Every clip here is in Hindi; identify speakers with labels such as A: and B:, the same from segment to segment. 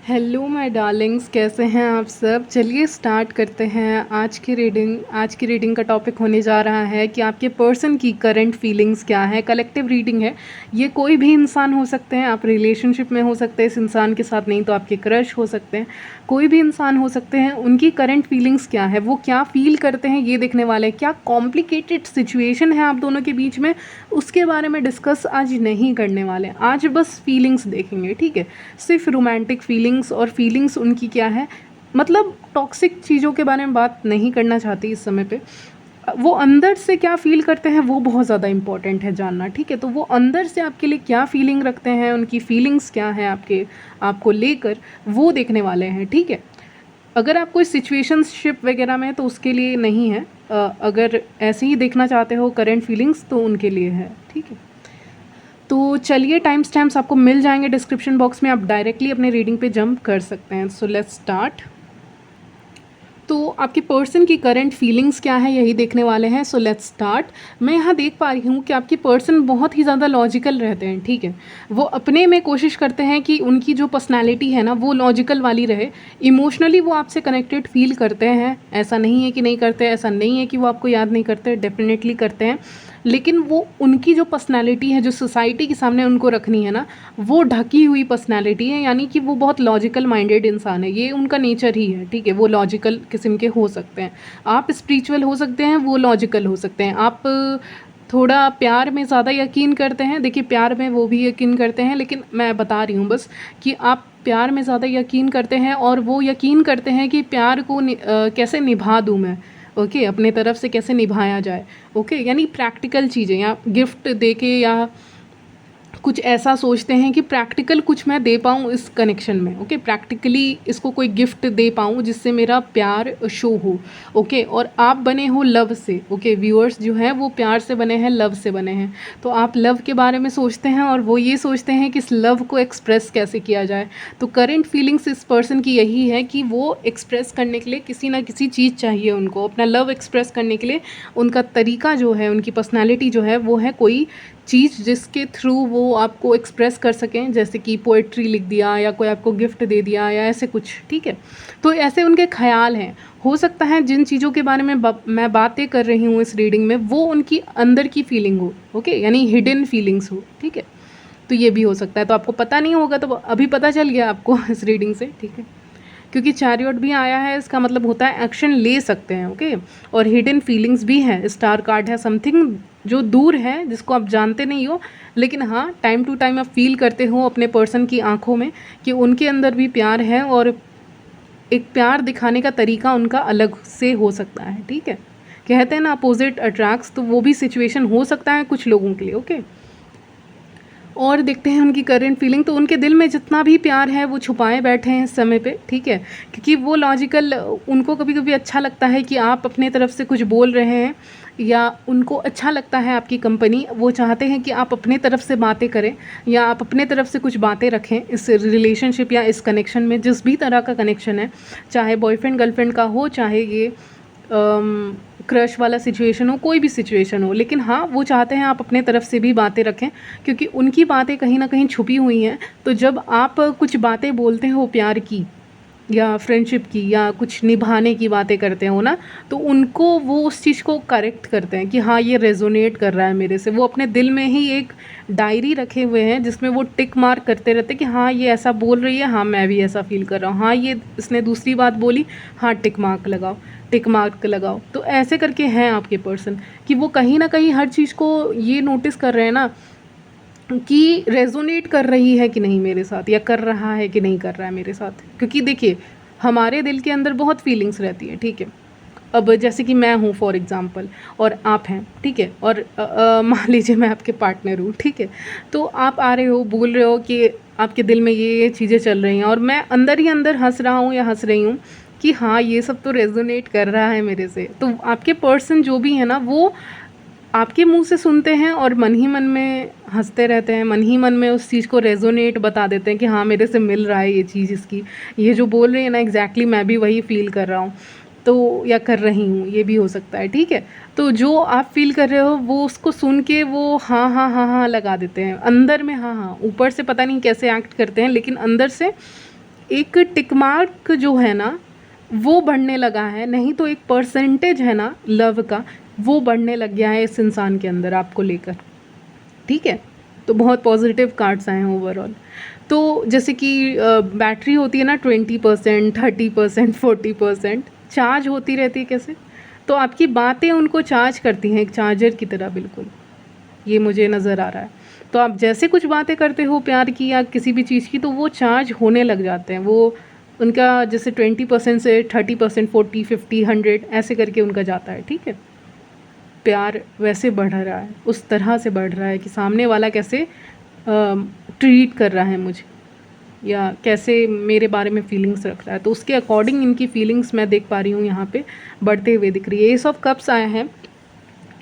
A: हेलो माय डार्लिंग्स, कैसे हैं आप सब। चलिए स्टार्ट करते हैं आज की रीडिंग का टॉपिक होने जा रहा है कि आपके पर्सन की करंट फीलिंग्स क्या है। कलेक्टिव रीडिंग है, ये कोई भी इंसान हो सकते हैं। आप रिलेशनशिप में हो सकते हैं इस इंसान के साथ, नहीं तो आपके क्रश हो सकते हैं, कोई भी इंसान हो सकते हैं। उनकी करंट फीलिंग्स क्या है, वो क्या फील करते हैं, ये देखने वाले हैं। क्या कॉम्प्लिकेटेड सिचुएशन है आप दोनों के बीच में, उसके बारे में डिस्कस आज नहीं करने वाले। आज बस फीलिंग्स देखेंगे, ठीक है। सिर्फ रोमांटिक फीलिंग्स और फीलिंग्स उनकी क्या है, मतलब टॉक्सिक चीज़ों के बारे में बात नहीं करना चाहती इस समय पे। वो अंदर से क्या फ़ील करते हैं वो बहुत ज़्यादा इंपॉर्टेंट है जानना, ठीक है। तो वो अंदर से आपके लिए क्या फ़ीलिंग रखते हैं, उनकी फीलिंग्स क्या है आपको लेकर, वो देखने वाले हैं, ठीक है। अगर आप कोई सिचुएशनशिप वगैरह में तो उसके लिए नहीं है। अगर ऐसे ही देखना चाहते हो करंट फीलिंग्स तो उनके लिए है, ठीक है। तो चलिए, टाइम स्टैम्प्स आपको मिल जाएंगे डिस्क्रिप्शन बॉक्स में, आप डायरेक्टली अपने रीडिंग पे जंप कर सकते हैं। So let's start. तो आपके पर्सन की करंट फीलिंग्स क्या है, यही देखने वाले हैं। So let's start. मैं यहाँ देख पा रही हूँ कि आपके पर्सन बहुत ही ज़्यादा लॉजिकल रहते हैं, ठीक है। वो अपने में कोशिश करते हैं कि उनकी जो पर्सनैलिटी है ना वो लॉजिकल वाली रहे। इमोशनली वो आपसे कनेक्टेड फील करते हैं, ऐसा नहीं है कि नहीं करते, ऐसा नहीं है कि वो आपको याद नहीं करते, डेफिनेटली करते हैं। लेकिन वो उनकी जो पर्सनैलिटी है, जो सोसाइटी के सामने उनको रखनी है ना, वो ढकी हुई पर्सनैलिटी है। यानी कि वो बहुत लॉजिकल माइंडेड इंसान है, ये उनका नेचर ही है, ठीक है। वो लॉजिकल किस्म के हो सकते हैं, आप स्पिरिचुअल हो सकते हैं, वो लॉजिकल हो सकते हैं। आप थोड़ा प्यार में ज़्यादा यकीन करते हैं, देखिए प्यार में वो भी यकीन करते हैं, लेकिन मैं बता रही हूँ बस कि आप प्यार में ज़्यादा यकीन करते हैं और वो यकीन करते हैं कि प्यार को कैसे निभा दूँ मैं, ओके, अपने तरफ से कैसे निभाया जाए, ओके। यानी प्रैक्टिकल चीज़ें, या गिफ्ट देके या कुछ ऐसा सोचते हैं कि प्रैक्टिकल कुछ मैं दे पाऊँ इस कनेक्शन में, ओके। प्रैक्टिकली इसको कोई गिफ्ट दे पाऊँ जिससे मेरा प्यार शो हो, ओके। और आप बने हो लव से, ओके। व्यूअर्स जो हैं वो प्यार से बने हैं, लव से बने हैं। तो आप लव के बारे में सोचते हैं और वो ये सोचते हैं कि इस लव को एक्सप्रेस कैसे किया जाए। तो करेंट फीलिंग्स इस पर्सन की यही है कि वो एक्सप्रेस करने के लिए किसी ना किसी चीज़ चाहिए उनको, अपना लव एक्सप्रेस करने के लिए उनका तरीका जो है, उनकी पर्सनैलिटी जो है वो है कोई चीज़ जिसके थ्रू वो आपको एक्सप्रेस कर सकें, जैसे कि पोइट्री लिख दिया या कोई आपको गिफ्ट दे दिया या ऐसे कुछ, ठीक है। तो ऐसे उनके ख्याल हैं। हो सकता है जिन चीज़ों के बारे में मैं बातें कर रही हूँ इस रीडिंग में वो उनकी अंदर की फीलिंग हो, ओके, यानी हिडन फीलिंग्स हो, ठीक है। तो ये भी हो सकता है। तो आपको पता नहीं होगा तो अभी पता चल गया आपको इस रीडिंग से, ठीक है। क्योंकि चैरियट भी आया है, इसका मतलब होता है एक्शन ले सकते हैं, ओके। और हिडन फीलिंग्स भी हैं, स्टार कार्ड है, समथिंग जो दूर है जिसको आप जानते नहीं हो, लेकिन हाँ टाइम टू टाइम आप फील करते हो अपने पर्सन की आंखों में कि उनके अंदर भी प्यार है और एक प्यार दिखाने का तरीका उनका अलग से हो सकता है, ठीक है। कहते हैं ना अपोजिट अट्रैक्ट्स, तो वो भी सिचुएशन हो सकता है कुछ लोगों के लिए, ओके। और देखते हैं उनकी करंट फीलिंग। तो उनके दिल में जितना भी प्यार है वो छुपाए बैठे हैं इस समय पे, ठीक है। क्योंकि वो लॉजिकल, उनको कभी कभी अच्छा लगता है कि आप अपने तरफ से कुछ बोल रहे हैं, या उनको अच्छा लगता है आपकी कंपनी, वो चाहते हैं कि आप अपने तरफ से बातें करें या आप अपने तरफ से कुछ बातें रखें इस रिलेशनशिप या इस कनेक्शन में, जिस भी तरह का कनेक्शन है, चाहे बॉयफ्रेंड गर्लफ्रेंड का हो, चाहे ये क्रश वाला सिचुएशन हो, कोई भी सिचुएशन हो। लेकिन हाँ वो चाहते हैं आप अपने तरफ से भी बातें रखें, क्योंकि उनकी बातें कहीं ना कहीं छुपी हुई हैं। तो जब आप कुछ बातें बोलते हो प्यार की या फ्रेंडशिप की या कुछ निभाने की बातें करते हो ना, तो उनको वो उस चीज़ को करेक्ट करते हैं कि हाँ ये रेजोनेट कर रहा है मेरे से। वो अपने दिल में ही एक डायरी रखे हुए हैं जिसमें वो टिक मार्क करते रहते हैं कि हाँ ये ऐसा बोल रही है, हाँ मैं भी ऐसा फील कर रहा हूँ, हाँ ये इसने दूसरी बात बोली, हाँ टिक मार्क लगाओ, टिक मार्क लगाओ। तो ऐसे करके हैं आपके पर्सन कि वो कहीं ना कहीं हर चीज़ को ये नोटिस कर रहे हैं ना कि रेजोनेट कर रही है कि नहीं मेरे साथ, या कर रहा है कि नहीं कर रहा है मेरे साथ। क्योंकि देखिए हमारे दिल के अंदर बहुत फीलिंग्स रहती हैं, ठीक है। अब जैसे कि मैं हूँ फॉर एग्ज़ाम्पल और आप हैं, ठीक है, और मान लीजिए मैं आपके पार्टनर हूँ, ठीक है। तो आप आ रहे हो, बोल रहे हो कि आपके दिल में ये चीज़ें चल रही हैं, और मैं अंदर ही अंदर हंस रहा हूँ या हंस रही हूँ कि हाँ ये सब तो रेजोनेट कर रहा है मेरे से। तो आपके पर्सन जो भी है ना वो आपके मुंह से सुनते हैं और मन ही मन में हंसते रहते हैं, मन ही मन में उस चीज़ को रेजोनेट बता देते हैं कि हाँ मेरे से मिल रहा है ये चीज़, इसकी ये जो बोल रही है ना एग्जैक्टली मैं भी वही फील कर रहा हूँ, तो या कर रही हूँ, ये भी हो सकता है, ठीक है। तो जो आप फील कर रहे हो वो उसको सुन के वो हाँ हाँ हाँ हाँ लगा देते हैं अंदर में, हाँ हाँ, ऊपर से पता नहीं कैसे एक्ट करते हैं लेकिन अंदर से एक टिक मार्क जो है ना वो बढ़ने लगा है, नहीं तो एक परसेंटेज है ना लव का, वो बढ़ने लग गया है इस इंसान के अंदर आपको लेकर। ठीक है, तो बहुत पॉजिटिव कार्ड्स आए हैं ओवरऑल। तो जैसे कि बैटरी होती है ना 20%, 30%, 40% चार्ज होती रहती है कैसे, तो आपकी बातें उनको चार्ज करती हैं एक चार्जर की तरह बिल्कुल, ये मुझे नज़र आ रहा है। तो आप जैसे कुछ बातें करते हो प्यार की या किसी भी चीज़ की, तो वो चार्ज होने लग जाते हैं। वो उनका जैसे 20% से 30%, 40, 50, 100 ऐसे करके उनका जाता है। ठीक है, प्यार वैसे बढ़ रहा है, उस तरह से बढ़ रहा है कि सामने वाला कैसे ट्रीट कर रहा है मुझे, या कैसे मेरे बारे में फीलिंग्स रख रहा है, तो उसके अकॉर्डिंग इनकी फीलिंग्स मैं देख पा रही हूँ यहाँ पे बढ़ते हुए दिख रही है। एस ऑफ कप्स आए हैं,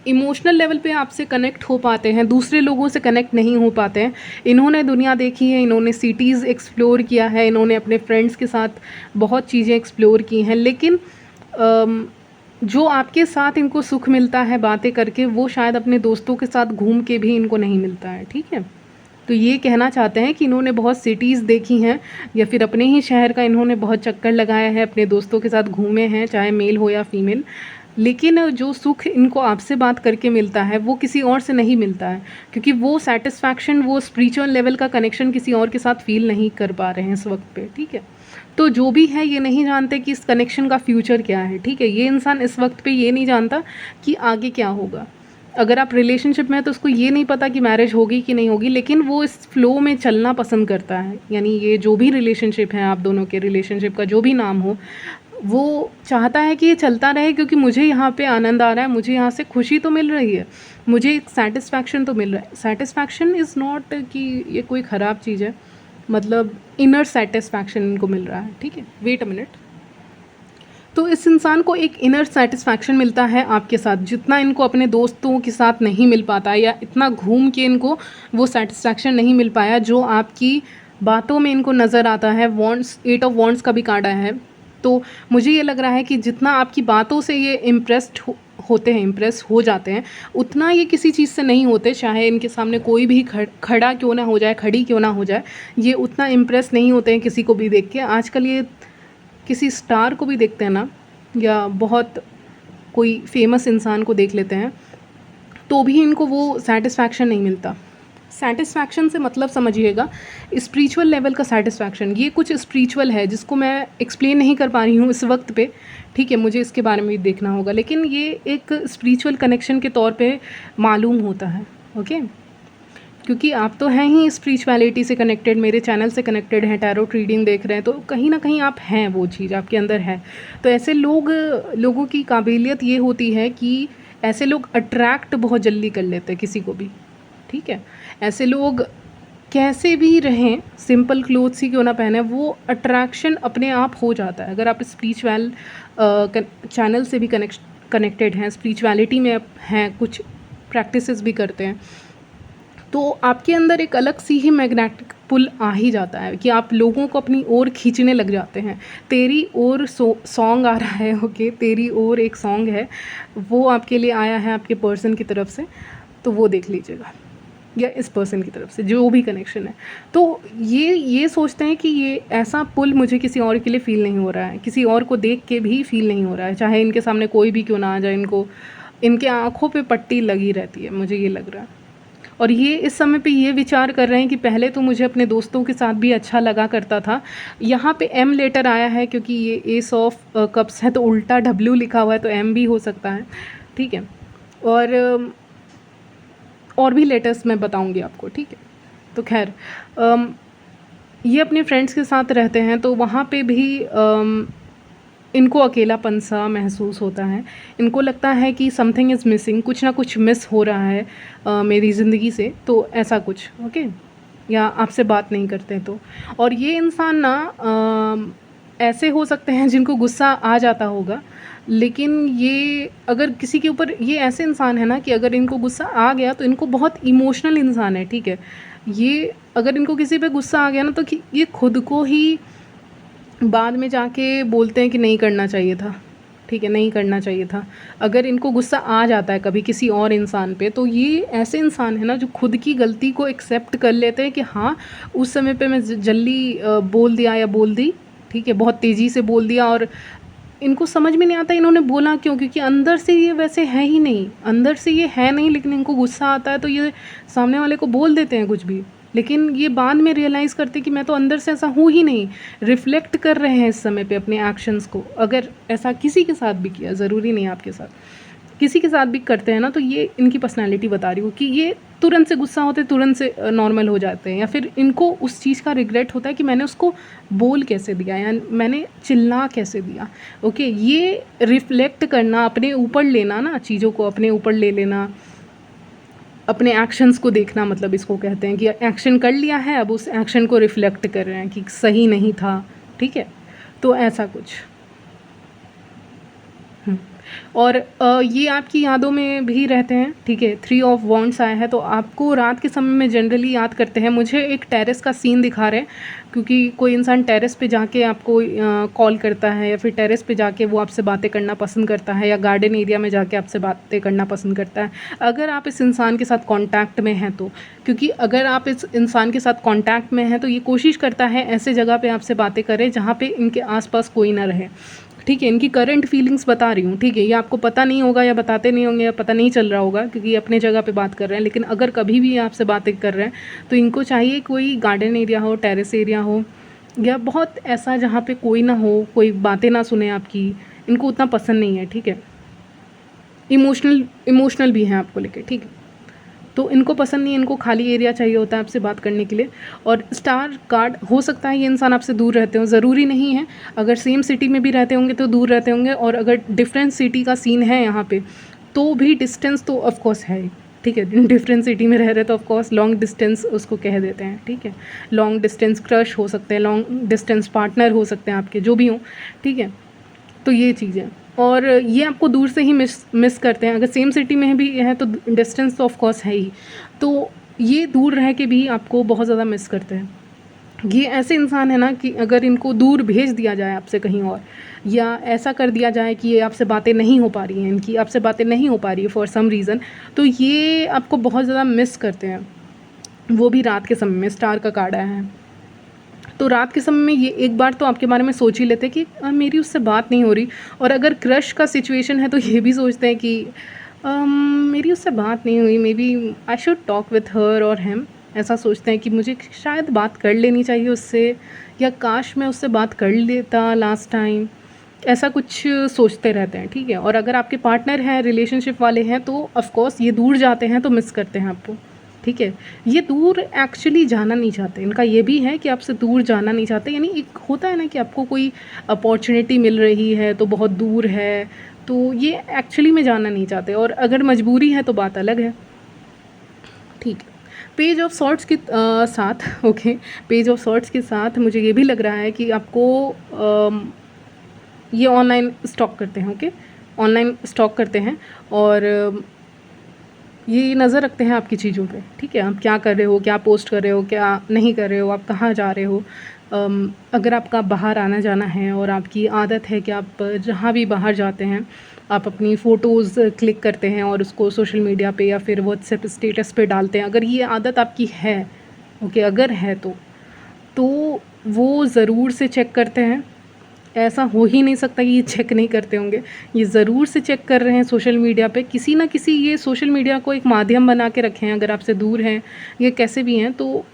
A: इमोशनल लेवल पे आपसे कनेक्ट हो पाते हैं, दूसरे लोगों से कनेक्ट नहीं हो पाते हैं। इन्होंने दुनिया देखी है, इन्होंने सिटीज़ एक्सप्लोर किया है, इन्होंने अपने फ्रेंड्स के साथ बहुत चीज़ें एक्सप्लोर की हैं, लेकिन जो आपके साथ इनको सुख मिलता है बातें करके, वो शायद अपने दोस्तों के साथ घूम के भी इनको नहीं मिलता है। ठीक है, तो ये कहना चाहते हैं कि इन्होंने बहुत सिटीज़ देखी हैं, या फिर अपने ही शहर का इन्होंने बहुत चक्कर लगाया है, अपने दोस्तों के साथ घूमे हैं, चाहे मेल हो या फीमेल, लेकिन जो सुख इनको आपसे बात करके मिलता है वो किसी और से नहीं मिलता है, क्योंकि वो सेटिस्फैक्शन, वो स्पिरिचुअल लेवल का कनेक्शन किसी और के साथ फील नहीं कर पा रहे हैं इस वक्त पे। ठीक है, तो जो भी है ये नहीं जानते कि इस कनेक्शन का फ्यूचर क्या है। ठीक है, ये इंसान इस वक्त पे ये नहीं जानता कि आगे क्या होगा। अगर आप रिलेशनशिप में हैं तो उसको ये नहीं पता कि मैरिज होगी कि नहीं होगी, लेकिन वो इस फ्लो में चलना पसंद करता है। यानी ये जो भी रिलेशनशिप है, आप दोनों के रिलेशनशिप का जो भी नाम हो, वो चाहता है कि ये चलता रहे, क्योंकि मुझे यहाँ पे आनंद आ रहा है, मुझे यहाँ से खुशी तो मिल रही है, मुझे एक सेटिस्फैक्शन तो मिल रहा है। सेटिस्फैक्शन इज़ नॉट कि ये कोई ख़राब चीज़ है, मतलब इनर सेटिस्फैक्शन इनको मिल रहा है। ठीक है, वेट अ मिनट। तो इस इंसान को एक इनर सेटिस्फैक्शन मिलता है आपके साथ, जितना इनको अपने दोस्तों के साथ नहीं मिल पाता, या इतना घूम के इनको वो सेटिस्फैक्शन नहीं मिल पाया जो आपकी बातों में इनको नज़र आता है। वॉन्ट्स, 8 ऑफ वॉन्ट्स का भी कार्ड आया है, तो मुझे ये लग रहा है कि जितना आपकी बातों से ये होते हैं, इम्प्रेस हो जाते हैं, उतना ये किसी चीज़ से नहीं होते, चाहे इनके सामने कोई भी खड़ा क्यों ना हो जाए, खड़ी क्यों ना हो जाए, ये उतना इम्प्रेस नहीं होते हैं किसी को भी देख के। आजकल ये किसी स्टार को भी देखते हैं ना, या बहुत कोई फेमस इंसान को देख लेते हैं, तो भी इनको वो सेटिस्फैक्शन नहीं मिलता। सेटिस्फैक्शन से मतलब समझिएगा स्पिरिचुअल लेवल का सेटिस्फैक्शन। ये कुछ स्पिरिचुअल है जिसको मैं एक्सप्लेन नहीं कर पा रही हूँ इस वक्त पे। ठीक है, मुझे इसके बारे में भी देखना होगा, लेकिन ये एक स्पिरिचुअल कनेक्शन के तौर पे मालूम होता है। ओके, क्योंकि आप तो हैं ही स्पिरिचुअलिटी से कनेक्टेड, मेरे चैनल से कनेक्टेड हैं, टैरोट रीडिंग देख रहे हैं, तो कहीं ना कहीं आप हैं, वो चीज़ आपके अंदर है। तो ऐसे लोगों की काबिलियत ये होती है कि ऐसे लोग अट्रैक्ट बहुत जल्दी कर लेते हैं किसी को भी। ठीक है, ऐसे लोग कैसे भी रहें, सिंपल क्लोथ्स ही क्यों ना पहने, वो अट्रैक्शन अपने आप हो जाता है। अगर आप स्पिरिचुअल चैनल से भी कनेक्टेड हैं, स्पिरिचुअलिटी में हैं, कुछ प्रैक्टिसेस भी करते हैं, तो आपके अंदर एक अलग सी ही मैग्नेटिक पुल आ ही जाता है कि आप लोगों को अपनी ओर खींचने लग जाते हैं। तेरी ओर सॉन्ग आ रहा है। ओके, तेरी ओर एक सॉन्ग है, वो आपके लिए आया है आपके पर्सन की तरफ से, तो वो देख लीजिएगा, या इस पर्सन की तरफ से जो भी कनेक्शन है। तो ये सोचते हैं कि ये ऐसा पुल मुझे किसी और के लिए फ़ील नहीं हो रहा है, किसी और को देख के भी फ़ील नहीं हो रहा है, चाहे इनके सामने कोई भी क्यों ना आ जाए, इनको इनके आँखों पे पट्टी लगी रहती है, मुझे ये लग रहा है। और ये इस समय पे ये विचार कर रहे हैं कि पहले तो मुझे अपने दोस्तों के साथ भी अच्छा लगा करता था। यहाँ पे एम लेटर आया है, क्योंकि ये एस ऑफ कप्स है, तो उल्टा डब्ल्यू लिखा हुआ है, तो एम भी हो सकता है। ठीक है, और भी लेटर्स मैं बताऊंगी आपको। ठीक है, तो खैर ये अपने फ्रेंड्स के साथ रहते हैं, तो वहाँ पे भी इनको अकेलापन सा महसूस होता है। इनको लगता है कि समथिंग इज़ मिसिंग, कुछ ना कुछ मिस हो रहा है मेरी ज़िंदगी से, तो ऐसा कुछ। ओके, या आपसे बात नहीं करते तो। और ये इंसान ना ऐसे हो सकते हैं जिनको गुस्सा आ जाता होगा, लेकिन ये अगर किसी के ऊपर, ये ऐसे इंसान है ना कि अगर इनको गुस्सा आ गया तो इनको बहुत इमोशनल इंसान है। ठीक है, ये अगर इनको किसी पे गुस्सा आ गया ना, तो ये खुद को ही बाद में जाके बोलते हैं कि नहीं करना चाहिए था। ठीक है, नहीं करना चाहिए था। अगर इनको गुस्सा आ जाता है कभी किसी और इंसान पे, तो ये ऐसे इंसान है ना जो खुद की गलती को एक्सेप्ट कर लेते हैं कि हाँ, उस समय पे मैं जल्दी बोल दिया या बोल दी, ठीक है, बहुत तेज़ी से बोल दिया, और इनको समझ में नहीं आता इन्होंने बोला क्यों, क्योंकि अंदर से ये वैसे है ही नहीं, अंदर से ये है नहीं, लेकिन इनको गुस्सा आता है तो ये सामने वाले को बोल देते हैं कुछ भी। लेकिन ये बाद में रियलाइज़ करते कि मैं तो अंदर से ऐसा हूँ ही नहीं। रिफ्लेक्ट कर रहे हैं इस समय पे अपने एक्शंस को। अगर ऐसा किसी के साथ भी किया, ज़रूरी नहीं आपके साथ, किसी के साथ भी करते हैं ना, तो ये इनकी पर्सनैलिटी बता रही हूँ कि ये तुरंत से गुस्सा होते, तुरंत से नॉर्मल हो जाते हैं, या फिर इनको उस चीज़ का रिग्रेट होता है कि मैंने उसको बोल कैसे दिया या मैंने चिल्ला कैसे दिया। ओके, ये रिफ्लेक्ट करना, अपने ऊपर लेना ना, चीज़ों को अपने ऊपर ले लेना, अपने एक्शंस को देखना, मतलब इसको कहते हैं कि एक्शन कर लिया है, अब उस एक्शन को रिफ्लेक्ट कर रहे हैं कि सही नहीं था, ठीक है, तो ऐसा कुछ। और ये आपकी यादों में भी रहते हैं, ठीक है। 3 ऑफ वॉन्ड्स आया है, तो आपको रात के समय में जनरली याद करते हैं। मुझे एक टेरेस का सीन दिखा रहे हैं, क्योंकि कोई इंसान टेरेस पे जाके आपको कॉल करता है, या फिर टेरेस पे जाके वो आपसे बातें करना पसंद करता है, या गार्डन एरिया में जाके आपसे बातें करना पसंद करता है, अगर आप इस इंसान के साथ कॉन्टैक्ट में हैं तो। क्योंकि अगर आप इस इंसान के साथ कॉन्टैक्ट में हैं तो ये कोशिश करता है ऐसे जगह पे आपसे बातें करे जहाँ पे इनके आसपास कोई ना रहे, ठीक है। इनकी करंट फीलिंग्स बता रही हूँ, ठीक है। ये आपको पता नहीं होगा या बताते नहीं होंगे या पता नहीं चल रहा होगा, क्योंकि ये अपने जगह पे बात कर रहे हैं। लेकिन अगर कभी भी ये आपसे बातें कर रहे हैं तो इनको चाहिए कोई गार्डन एरिया हो, टेरेस एरिया हो, या बहुत ऐसा जहाँ पे कोई ना हो, कोई बातें ना सुने आपकी। इनको उतना पसंद नहीं है, ठीक है। इमोशनल भी हैं आपको लेके, ठीक है। तो इनको पसंद नहीं है, इनको खाली एरिया चाहिए होता है आपसे बात करने के लिए। और स्टार कार्ड, हो सकता है ये इंसान आपसे दूर रहते हो, ज़रूरी नहीं है। अगर सेम सिटी में भी रहते होंगे तो दूर रहते होंगे, और अगर डिफरेंट सिटी का सीन है यहाँ पे तो भी डिस्टेंस तो ऑफकोर्स है ही, ठीक है। डिफरेंट सिटी में रह रहे तो ऑफकोर्स लॉन्ग डिस्टेंस उसको कह देते हैं, ठीक है। लॉन्ग डिस्टेंस क्रश हो सकते हैं, लॉन्ग डिस्टेंस पार्टनर हो सकते हैं आपके, जो भी हों, ठीक है। तो ये चीज़ें, और ये आपको दूर से ही मिस करते हैं। अगर सेम सिटी में भी है तो डिस्टेंस तो ऑफ कोर्स है ही, तो ये दूर रह के भी आपको बहुत ज़्यादा मिस करते हैं। ये ऐसे इंसान है ना कि अगर इनको दूर भेज दिया जाए आपसे कहीं और, या ऐसा कर दिया जाए कि ये आपसे बातें नहीं हो पा रही हैं, इनकी आपसे बातें नहीं हो पा रही है फॉर सम रीज़न, तो ये आपको बहुत ज़्यादा मिस करते हैं, वो भी रात के समय में। स्टार का कार्ड आया है, तो रात के समय में ये एक बार तो आपके बारे में सोच ही लेते हैं कि मेरी उससे बात नहीं हो रही। और अगर क्रश का सिचुएशन है तो ये भी सोचते हैं कि मेरी उससे बात नहीं हुई, maybe I should talk with her और हिम। ऐसा सोचते हैं कि मुझे शायद बात कर लेनी चाहिए उससे, या काश मैं उससे बात कर लेता लास्ट टाइम। ऐसा कुछ सोचते रहते हैं, ठीक है। और अगर आपके पार्टनर हैं, रिलेशनशिप वाले हैं, तो ऑफकोर्स ये दूर जाते हैं तो मिस करते हैं आपको, ठीक है। ये दूर एक्चुअली जाना नहीं चाहते, इनका ये भी है कि आपसे दूर जाना नहीं चाहते। यानी एक होता है ना कि आपको कोई अपॉर्चुनिटी मिल रही है तो बहुत दूर है, तो ये एक्चुअली में जाना नहीं चाहते। और अगर मजबूरी है तो बात अलग है, ठीक है। पेज ऑफ सॉर्ट्स के साथ, ओके, पेज ऑफ सॉर्ट्स के साथ मुझे ये भी लग रहा है कि आपको ये ऑनलाइन स्टॉक करते हैं, ओके, ऑनलाइन स्टॉक करते हैं, और ये नज़र रखते हैं आपकी चीज़ों पे, ठीक है। आप क्या कर रहे हो, क्या पोस्ट कर रहे हो, क्या नहीं कर रहे हो, आप कहाँ जा रहे हो। अगर आपका बाहर आना जाना है और आपकी आदत है कि आप जहाँ भी बाहर जाते हैं आप अपनी फ़ोटोज़ क्लिक करते हैं और उसको सोशल मीडिया पे या फिर व्हाट्सएप स्टेटस पे डालते हैं, अगर ये आदत आपकी है, ओके, अगर है तो वो ज़रूर से चेक करते हैं। ऐसा हो ही नहीं सकता कि ये चेक नहीं करते होंगे, ये ज़रूर से चेक कर रहे हैं सोशल मीडिया पे, किसी ना किसी। ये सोशल मीडिया को एक माध्यम बना के रखें, अगर आपसे दूर हैं, ये कैसे भी हैं, तो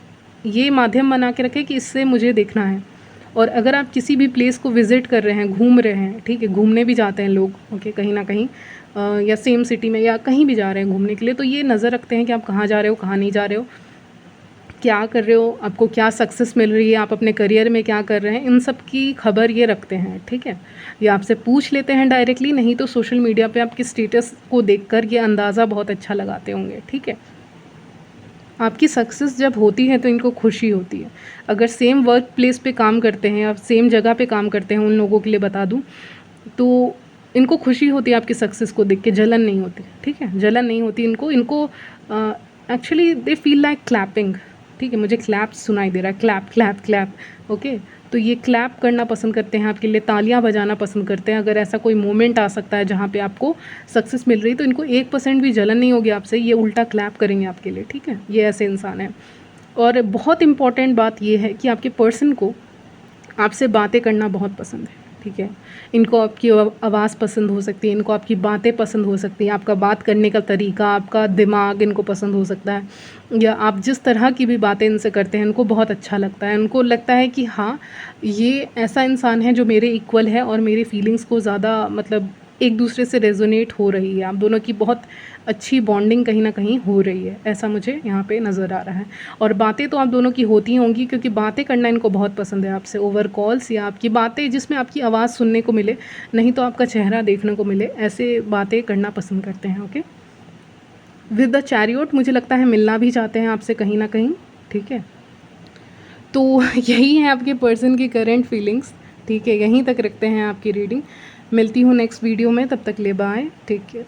A: ये माध्यम बना के रखें कि इससे मुझे देखना है। और अगर आप किसी भी प्लेस को विज़िट कर रहे हैं, घूम रहे हैं, ठीक है, घूमने भी जाते हैं लोग, ओके, कहीं ना कहीं, या सेम सिटी में या कहीं भी जा रहे हैं घूमने के लिए, तो ये नज़र रखते हैं कि आप कहाँ जा रहे हो, कहाँ नहीं जा रहे हो, क्या कर रहे हो, आपको क्या सक्सेस मिल रही है, आप अपने करियर में क्या कर रहे हैं, इन सब की खबर ये रखते हैं, ठीक है। ये आपसे पूछ लेते हैं डायरेक्टली, नहीं तो सोशल मीडिया पे आपके स्टेटस को देखकर ये अंदाज़ा बहुत अच्छा लगाते होंगे, ठीक है। आपकी सक्सेस जब होती है तो इनको खुशी होती है। अगर सेम वर्क प्लेस पे काम करते हैं, आप सेम जगह पे काम करते हैं, उन लोगों के लिए बता दूँ, तो इनको खुशी होती है आपकी सक्सेस को देख के, जलन नहीं होती, ठीक है, जलन नहीं होती इनको actually they feel like clapping, ठीक है। मुझे क्लैप सुनाई दे रहा है, क्लैप क्लैप क्लैप, ओके। तो ये क्लैप करना पसंद करते हैं, आपके लिए तालियां बजाना पसंद करते हैं। अगर ऐसा कोई मोमेंट आ सकता है जहाँ पे आपको सक्सेस मिल रही, तो इनको 1% भी जलन नहीं होगी आपसे, ये उल्टा क्लैप करेंगे आपके लिए, ठीक है। ये ऐसे इंसान है। और बहुत इंपॉर्टेंट बात ये है कि आपके पर्सन को आपसे बातें करना बहुत पसंद है, ठीक है। इनको आपकी आवाज़ पसंद हो सकती है, इनको आपकी बातें पसंद हो सकती हैं, आपका बात करने का तरीका, आपका दिमाग इनको पसंद हो सकता है, या आप जिस तरह की भी बातें इनसे करते हैं इनको बहुत अच्छा लगता है। उनको लगता है कि हाँ, ये ऐसा इंसान है जो मेरे इक्वल है और मेरी फीलिंग्स को ज़्यादा मतलब एक दूसरे से रेजोनेट हो रही है, आप दोनों की बहुत अच्छी बॉन्डिंग कहीं ना कहीं हो रही है, ऐसा मुझे यहाँ पे नज़र आ रहा है। और बातें तो आप दोनों की होती होंगी, क्योंकि बातें करना इनको बहुत पसंद है आपसे, ओवर कॉल्स या आपकी बातें जिसमें आपकी आवाज़ सुनने को मिले, नहीं तो आपका चेहरा देखने को मिले, ऐसे बातें करना पसंद करते हैं। ओके, विद द चैरियोट मुझे लगता है मिलना भी चाहते हैं आपसे कहीं ना कहीं, ठीक है। तो यही है आपके पर्सन की करंट फीलिंग्स, ठीक है। यहीं तक रखते हैं आपकी रीडिंग। मिलती हूँ नेक्स्ट वीडियो में, तब तक ले बाय, टेक केयर।